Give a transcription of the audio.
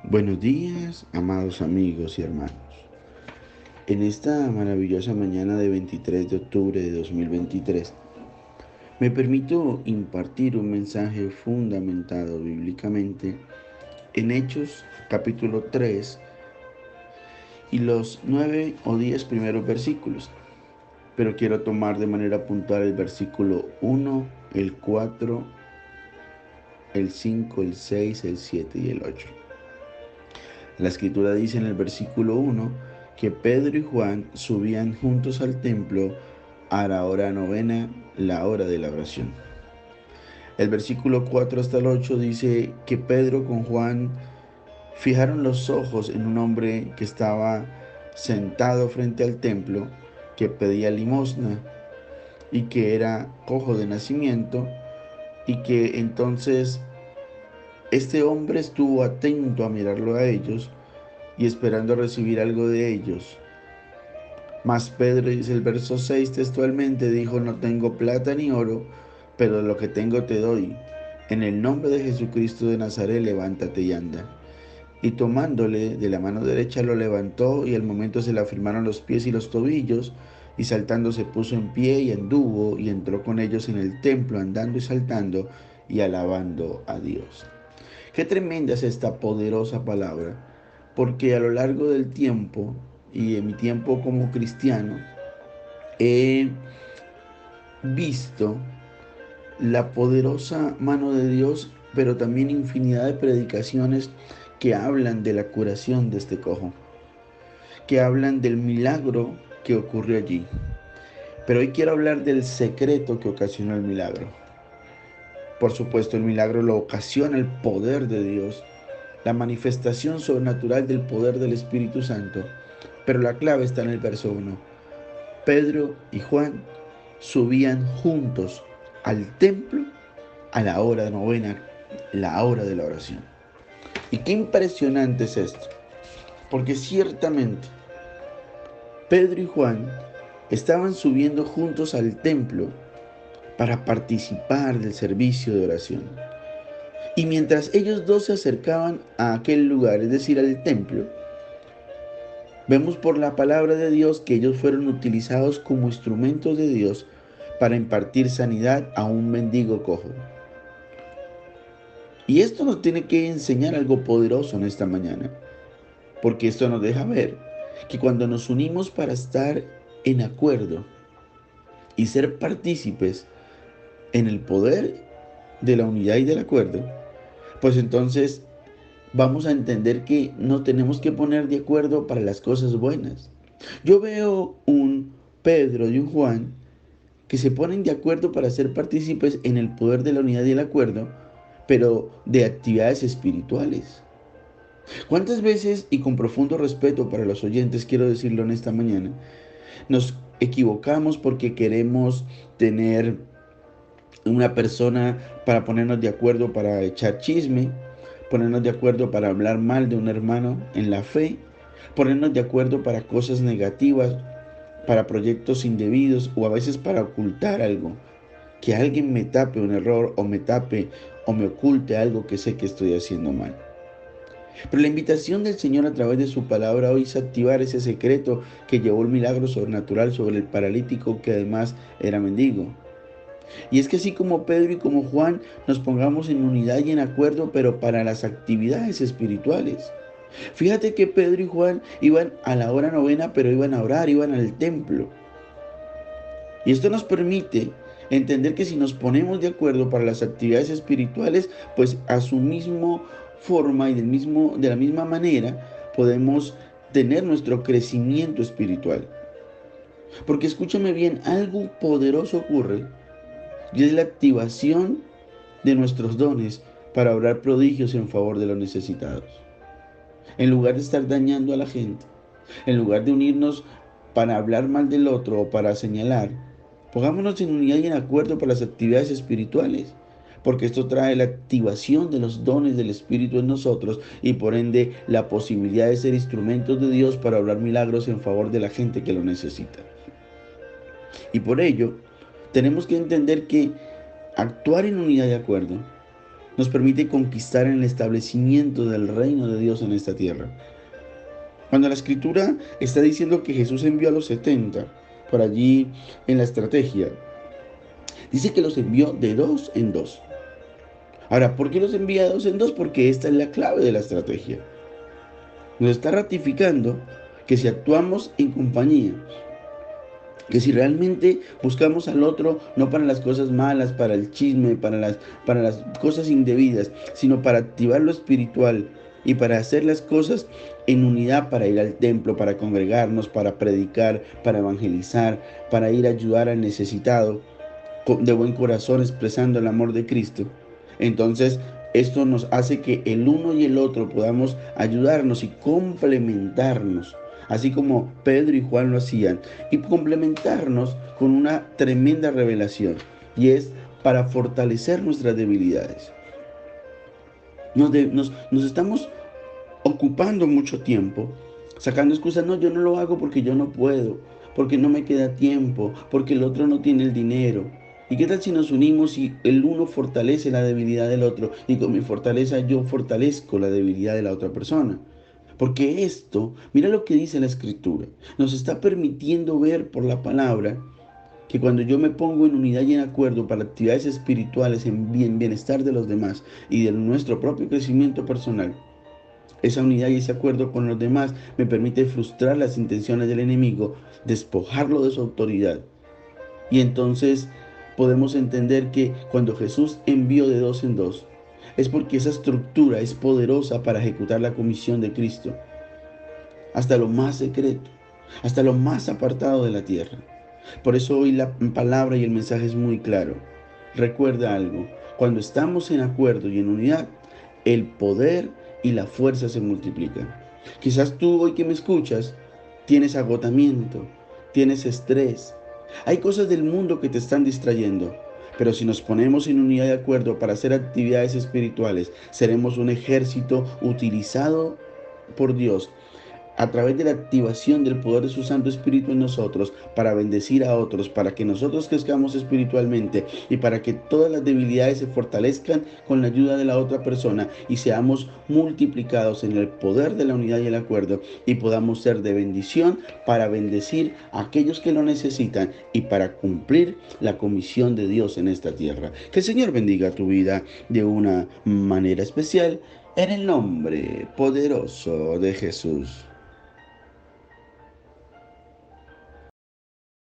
Buenos días, amados amigos y hermanos. En esta maravillosa mañana de 23 de octubre de 2023, me permito impartir un mensaje fundamentado bíblicamente en Hechos capítulo 3 y los 9 o 10 primeros versículos. Pero quiero tomar de manera puntual el versículo 1, el 4, el 5, el 6, el 7 y el 8. La escritura dice en el versículo 1 que Pedro y Juan subían juntos al templo a la hora novena, la hora de la oración. El versículo 4 hasta el 8 dice que Pedro con Juan fijaron los ojos en un hombre que estaba sentado frente al templo, que pedía limosna y que era cojo de nacimiento, y que entonces este hombre estuvo atento a mirarlo a ellos y esperando recibir algo de ellos. Mas Pedro, dice el verso 6 textualmente, dijo: no tengo plata ni oro, pero lo que tengo te doy. En el nombre de Jesucristo de Nazaret, levántate y anda. Y tomándole de la mano derecha lo levantó, y al momento se le afirmaron los pies y los tobillos, y saltando se puso en pie y anduvo, y entró con ellos en el templo, andando y saltando y alabando a Dios. Qué tremenda es esta poderosa palabra, porque a lo largo del tiempo y en mi tiempo como cristiano he visto la poderosa mano de Dios, pero también infinidad de predicaciones que hablan de la curación de este cojo, que hablan del milagro que ocurrió allí. Pero hoy quiero hablar del secreto que ocasionó el milagro. Por supuesto, el milagro lo ocasiona el poder de Dios, la manifestación sobrenatural del poder del Espíritu Santo. Pero la clave está en el verso 1. Pedro y Juan subían juntos al templo a la hora novena, la hora de la oración. Y qué impresionante es esto, porque ciertamente Pedro y Juan estaban subiendo juntos al templo para participar del servicio de oración. Y mientras ellos dos se acercaban a aquel lugar, es decir, al templo, vemos por la palabra de Dios que ellos fueron utilizados como instrumentos de Dios para impartir sanidad a un mendigo cojo. Y esto nos tiene que enseñar algo poderoso en esta mañana, porque esto nos deja ver que cuando nos unimos para estar en acuerdo y ser partícipes en el poder de la unidad y del acuerdo, pues entonces vamos a entender que no tenemos que poner de acuerdo para las cosas buenas. Yo veo un Pedro y un Juan que se ponen de acuerdo para ser partícipes en el poder de la unidad y el acuerdo, pero de actividades espirituales. ¿Cuántas veces, y con profundo respeto para los oyentes, quiero decirlo en esta mañana, nos equivocamos porque queremos tener una persona para ponernos de acuerdo para echar chisme, ponernos de acuerdo para hablar mal de un hermano en la fe, ponernos de acuerdo para cosas negativas, para proyectos indebidos o a veces para ocultar algo? Que alguien me tape un error o me tape o me oculte algo que sé que estoy haciendo mal. Pero la invitación del Señor a través de su palabra hoy es activar ese secreto que llevó el milagro sobrenatural sobre el paralítico, que además era mendigo. Y es que así como Pedro y como Juan nos pongamos en unidad y en acuerdo, pero para las actividades espirituales. Fíjate que Pedro y Juan iban a la hora novena, pero iban a orar, iban al templo. Y esto nos permite entender que si nos ponemos de acuerdo para las actividades espirituales, pues a su mismo forma y de la misma manera podemos tener nuestro crecimiento espiritual. Porque escúchame bien, algo poderoso ocurre y es la activación de nuestros dones para obrar prodigios en favor de los necesitados. En lugar de estar dañando a la gente, en lugar de unirnos para hablar mal del otro o para señalar, pongámonos en unidad y en acuerdo para las actividades espirituales, porque esto trae la activación de los dones del Espíritu en nosotros y por ende la posibilidad de ser instrumentos de Dios para obrar milagros en favor de la gente que lo necesita. Y por ello, tenemos que entender que actuar en unidad y acuerdo nos permite conquistar el establecimiento del reino de Dios en esta tierra. Cuando la escritura está diciendo que Jesús envió a los 70, por allí en la estrategia, dice que los envió de dos en dos. Ahora, ¿por qué los envía de dos en dos? Porque esta es la clave de la estrategia. Nos está ratificando que si actuamos en compañía, que si realmente buscamos al otro no para las cosas malas, para el chisme, para las cosas indebidas, sino para activar lo espiritual y para hacer las cosas en unidad, para ir al templo, para congregarnos, para predicar, para evangelizar, para ir a ayudar al necesitado de buen corazón expresando el amor de Cristo. Entonces esto nos hace que el uno y el otro podamos ayudarnos y complementarnos, así como Pedro y Juan lo hacían, y complementarnos con una tremenda revelación, y es para fortalecer nuestras debilidades. Nos estamos ocupando mucho tiempo, sacando excusas. No, yo no lo hago porque yo no puedo, porque no me queda tiempo, porque el otro no tiene el dinero. ¿Y qué tal si nos unimos y el uno fortalece la debilidad del otro y con mi fortaleza yo fortalezco la debilidad de la otra persona? Porque esto, mira lo que dice la escritura, nos está permitiendo ver por la palabra que cuando yo me pongo en unidad y en acuerdo para actividades espirituales en bienestar de los demás y de nuestro propio crecimiento personal, esa unidad y ese acuerdo con los demás me permite frustrar las intenciones del enemigo, despojarlo de su autoridad. Y entonces podemos entender que cuando Jesús envió de dos en dos, es porque esa estructura es poderosa para ejecutar la comisión de Cristo, hasta lo más secreto, hasta lo más apartado de la tierra. Por eso hoy la palabra y el mensaje es muy claro. Recuerda algo, cuando estamos en acuerdo y en unidad, el poder y la fuerza se multiplican. Quizás tú hoy que me escuchas tienes agotamiento, tienes estrés. Hay cosas del mundo que te están distrayendo. Pero si nos ponemos en unidad de acuerdo para hacer actividades espirituales, seremos un ejército utilizado por Dios a través de la activación del poder de su Santo Espíritu en nosotros para bendecir a otros, para que nosotros crezcamos espiritualmente y para que todas las debilidades se fortalezcan con la ayuda de la otra persona y seamos multiplicados en el poder de la unidad y el acuerdo y podamos ser de bendición para bendecir a aquellos que lo necesitan y para cumplir la comisión de Dios en esta tierra. Que el Señor bendiga tu vida de una manera especial en el nombre poderoso de Jesús.